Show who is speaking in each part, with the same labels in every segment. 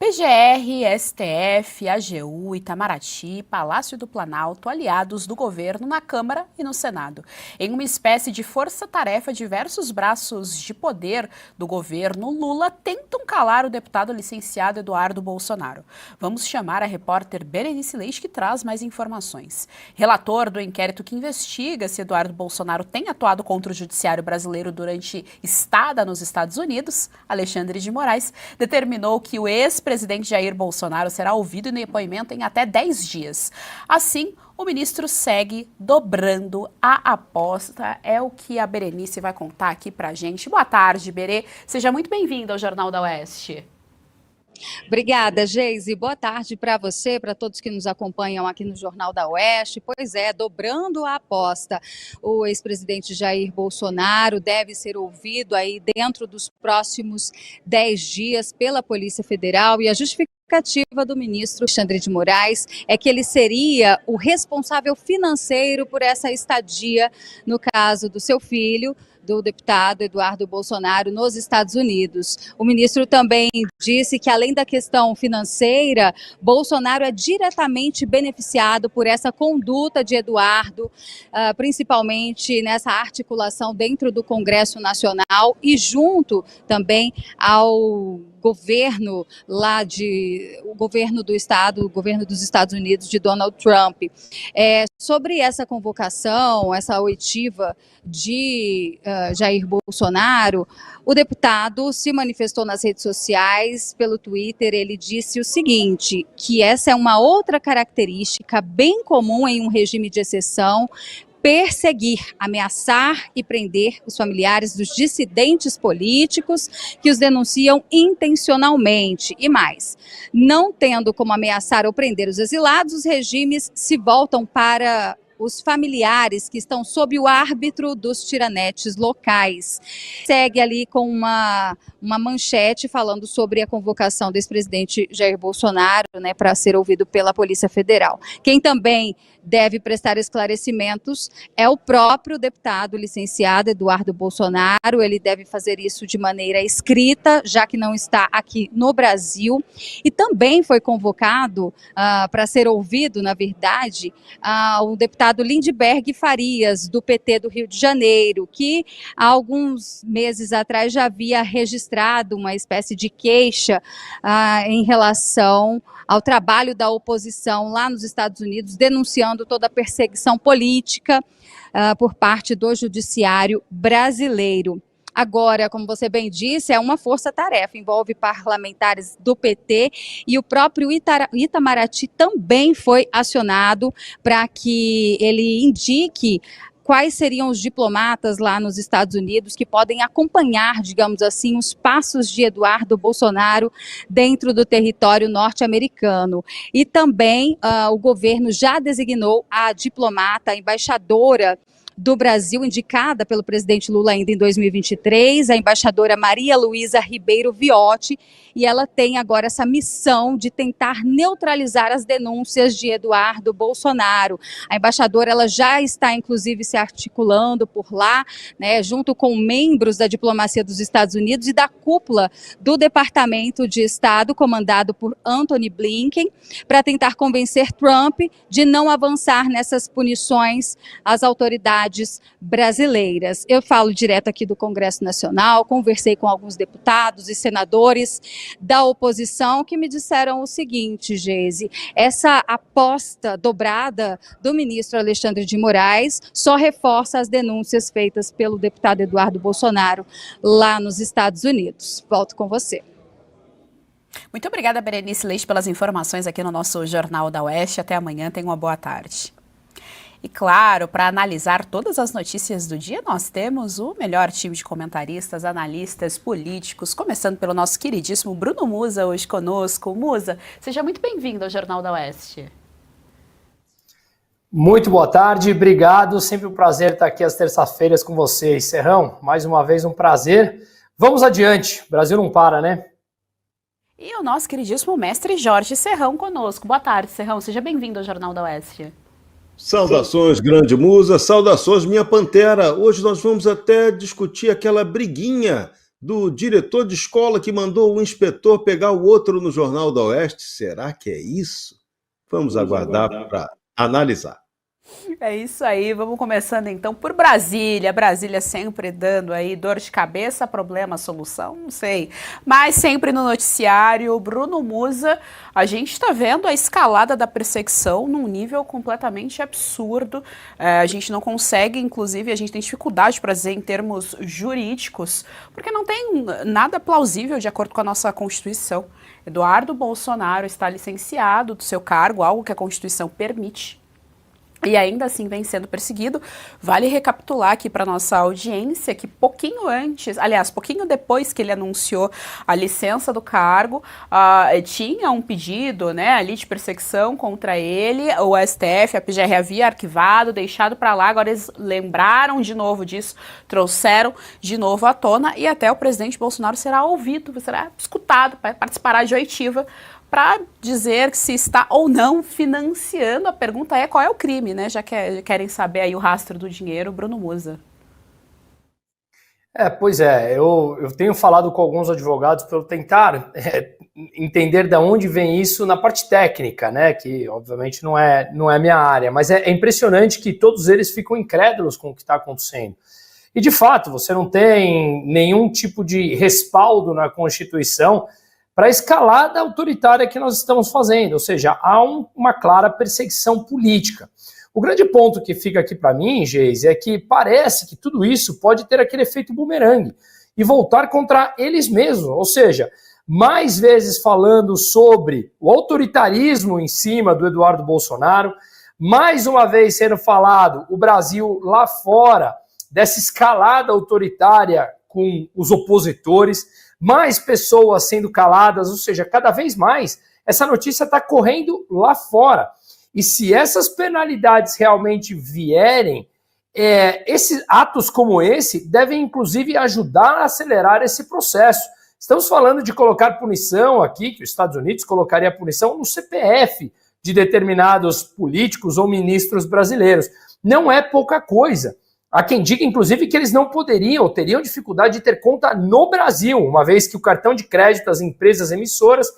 Speaker 1: PGR, STF, AGU, Itamaraty, Palácio do Planalto, aliados do governo na Câmara e no Senado. Em uma espécie de força-tarefa, diversos braços de poder do governo Lula tentam calar o deputado licenciado Eduardo Bolsonaro. Vamos chamar a repórter Berenice Leite, que traz mais informações. Relator do inquérito que investiga se Eduardo Bolsonaro tem atuado contra o judiciário brasileiro durante estada nos Estados Unidos, Alexandre de Moraes, determinou que o ex-presidente Jair Bolsonaro será ouvido em depoimento em até 10 dias. Assim, o ministro segue dobrando a aposta. É o que a Berenice vai contar aqui pra gente. Boa tarde, Berê. Seja muito bem-vinda ao Jornal da Oeste.
Speaker 2: Obrigada, Geise. Boa tarde para você, para todos que nos acompanham aqui no Jornal da Oeste. Pois é, dobrando a aposta. O ex-presidente Jair Bolsonaro deve ser ouvido aí dentro dos próximos 10 dias pela Polícia Federal, e a justificativa do ministro Alexandre de Moraes é que ele seria o responsável financeiro por essa estadia, no caso do seu filho, do deputado Eduardo Bolsonaro, nos Estados Unidos. O ministro também disse que, além da questão financeira, Bolsonaro é diretamente beneficiado por essa conduta de Eduardo, principalmente nessa articulação dentro do Congresso Nacional e junto também ao governo o governo do estado, o governo dos Estados Unidos de Donald Trump. Sobre essa convocação, essa oitiva de Jair Bolsonaro, o deputado se manifestou nas redes sociais, pelo Twitter. Ele disse o seguinte, que essa é uma outra característica bem comum em um regime de exceção: perseguir, ameaçar e prender os familiares dos dissidentes políticos que os denunciam intencionalmente. E mais, não tendo como ameaçar ou prender os exilados, os regimes se voltam para os familiares que estão sob o árbitro dos tiranetes locais. Segue ali com uma manchete falando sobre a convocação do ex-presidente Jair Bolsonaro, né, para ser ouvido pela Polícia Federal. Quem também deve prestar esclarecimentos é o próprio deputado licenciado Eduardo Bolsonaro. Ele deve fazer isso de maneira escrita, já que não está aqui no Brasil. E também foi convocado para ser ouvido, na verdade, o deputado Lindbergh Farias, do PT do Rio de Janeiro, que há alguns meses atrás já havia registrado uma espécie de queixa em relação ao trabalho da oposição lá nos Estados Unidos, denunciando toda a perseguição política por parte do judiciário brasileiro. Agora, como você bem disse, é uma força-tarefa, envolve parlamentares do PT, e o próprio Itamaraty também foi acionado para que ele indique quais seriam os diplomatas lá nos Estados Unidos que podem acompanhar, digamos assim, os passos de Eduardo Bolsonaro dentro do território norte-americano. E também o governo já designou a diplomata, a embaixadora do Brasil, indicada pelo presidente Lula ainda em 2023, a embaixadora Maria Luísa Ribeiro Viotti, e ela tem agora essa missão de tentar neutralizar as denúncias de Eduardo Bolsonaro. A embaixadora, ela já está, inclusive, se articulando por lá, né, junto com membros da diplomacia dos Estados Unidos e da cúpula do Departamento de Estado, comandado por Antony Blinken, para tentar convencer Trump de não avançar nessas punições às autoridades brasileiras. Eu falo direto aqui do Congresso Nacional, conversei com alguns deputados e senadores da oposição que me disseram o seguinte, Geise: essa aposta dobrada do ministro Alexandre de Moraes só reforça as denúncias feitas pelo deputado Eduardo Bolsonaro lá nos Estados Unidos. Volto com você.
Speaker 1: Muito obrigada, Berenice Leite, pelas informações aqui no nosso Jornal da Oeste. Até amanhã, tenha uma boa tarde. E claro, para analisar todas as notícias do dia, nós temos o melhor time de comentaristas, analistas, políticos, começando pelo nosso queridíssimo Bruno Musa, hoje conosco. Musa, seja muito bem-vindo ao Jornal da Oeste.
Speaker 3: Muito boa tarde, obrigado. Sempre um prazer estar aqui às terças-feiras com vocês. Serrão, mais uma vez um prazer. Vamos adiante, o Brasil não para, né?
Speaker 1: E o nosso queridíssimo mestre Jorge Serrão conosco. Boa tarde, Serrão, seja bem-vindo ao Jornal da Oeste.
Speaker 4: Saudações, grande musa, saudações, minha pantera. Hoje nós vamos até discutir aquela briguinha Do diretor de escola que mandou o inspetor pegar o outro no Jornal da Oeste? Será que é isso? Vamos aguardar para analisar.
Speaker 1: É isso aí, vamos começando então por Brasília. Brasília sempre dando aí dor de cabeça, problema, solução, não sei. Mas sempre no noticiário, Bruno Musa, a gente está vendo a escalada da perseguição num nível completamente absurdo. A gente não consegue, inclusive, a gente tem dificuldade para dizer em termos jurídicos, porque não tem nada plausível de acordo com a nossa Constituição. Eduardo Bolsonaro está licenciado do seu cargo, algo que a Constituição permite. E ainda assim vem sendo perseguido. Vale recapitular aqui para nossa audiência que pouquinho antes, aliás, pouquinho depois que ele anunciou a licença do cargo, tinha um pedido, né, ali de perseguição contra ele. O STF, a PGR havia arquivado, deixado para lá, agora eles lembraram de novo disso, trouxeram de novo à tona e até o presidente Bolsonaro será ouvido, será escutado, participará de oitiva para dizer se está ou não financiando. A pergunta é qual é o crime, né? Já que querem saber aí o rastro do dinheiro, Bruno Musa.
Speaker 3: Pois é, eu tenho falado com alguns advogados para eu tentar entender de onde vem isso na parte técnica, né? Que obviamente não é minha área, mas é impressionante que todos eles ficam incrédulos com o que está acontecendo. E de fato, você não tem nenhum tipo de respaldo na Constituição para a escalada autoritária que nós estamos fazendo, ou seja, há uma clara perseguição política. O grande ponto que fica aqui para mim, Geise, é que parece que tudo isso pode ter aquele efeito bumerangue e voltar contra eles mesmos, ou seja, mais vezes falando sobre o autoritarismo em cima do Eduardo Bolsonaro, mais uma vez sendo falado o Brasil lá fora dessa escalada autoritária com os opositores, mais pessoas sendo caladas, ou seja, cada vez mais essa notícia está correndo lá fora. E se essas penalidades realmente vierem, esses atos como esse devem inclusive ajudar a acelerar esse processo. Estamos falando de colocar punição aqui, que os Estados Unidos colocaria punição no CPF de determinados políticos ou ministros brasileiros. Não é pouca coisa. Há quem diga, inclusive, que eles não poderiam ou teriam dificuldade de ter conta no Brasil, uma vez que o cartão de crédito das empresas emissoras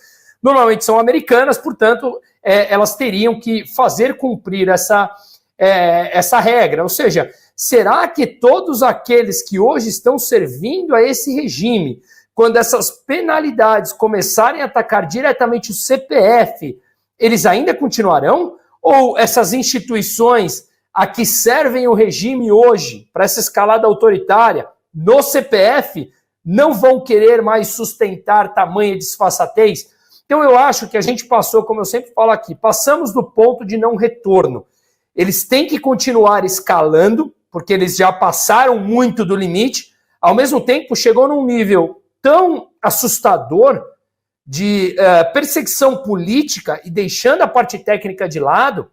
Speaker 3: normalmente são americanas, portanto, elas teriam que fazer cumprir essa regra. Ou seja, será que todos aqueles que hoje estão servindo a esse regime, quando essas penalidades começarem a atacar diretamente o CPF, eles ainda continuarão? Ou essas instituições a que servem o regime hoje, para essa escalada autoritária, no CPF, não vão querer mais sustentar tamanha disfarçatez? Então eu acho que a gente passou, como eu sempre falo aqui, passamos do ponto de não retorno. Eles têm que continuar escalando, porque eles já passaram muito do limite, ao mesmo tempo chegou num nível tão assustador de perseguição política e deixando a parte técnica de lado,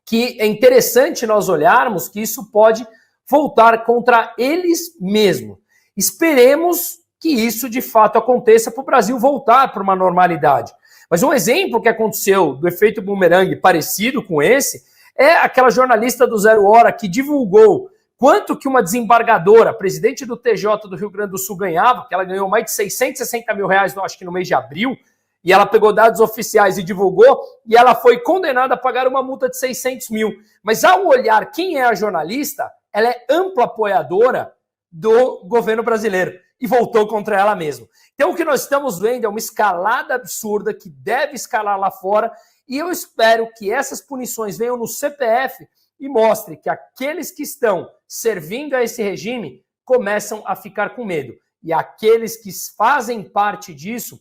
Speaker 3: que é interessante nós olharmos que isso pode voltar contra eles mesmos. Esperemos que isso de fato aconteça para o Brasil voltar para uma normalidade. Mas um exemplo que aconteceu do efeito bumerangue parecido com esse é aquela jornalista do Zero Hora que divulgou quanto que uma desembargadora, presidente do TJ do Rio Grande do Sul, ganhava, que ela ganhou mais de 660 mil reais, acho que no mês de abril, e ela pegou dados oficiais e divulgou, e ela foi condenada a pagar uma multa de 600 mil. Mas ao olhar quem é a jornalista, ela é ampla apoiadora do governo brasileiro, e voltou contra ela mesma. Então o que nós estamos vendo é uma escalada absurda, que deve escalar lá fora, e eu espero que essas punições venham no CPF e mostre que aqueles que estão servindo a esse regime começam a ficar com medo. E aqueles que fazem parte disso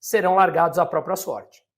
Speaker 3: serão largados à própria sorte.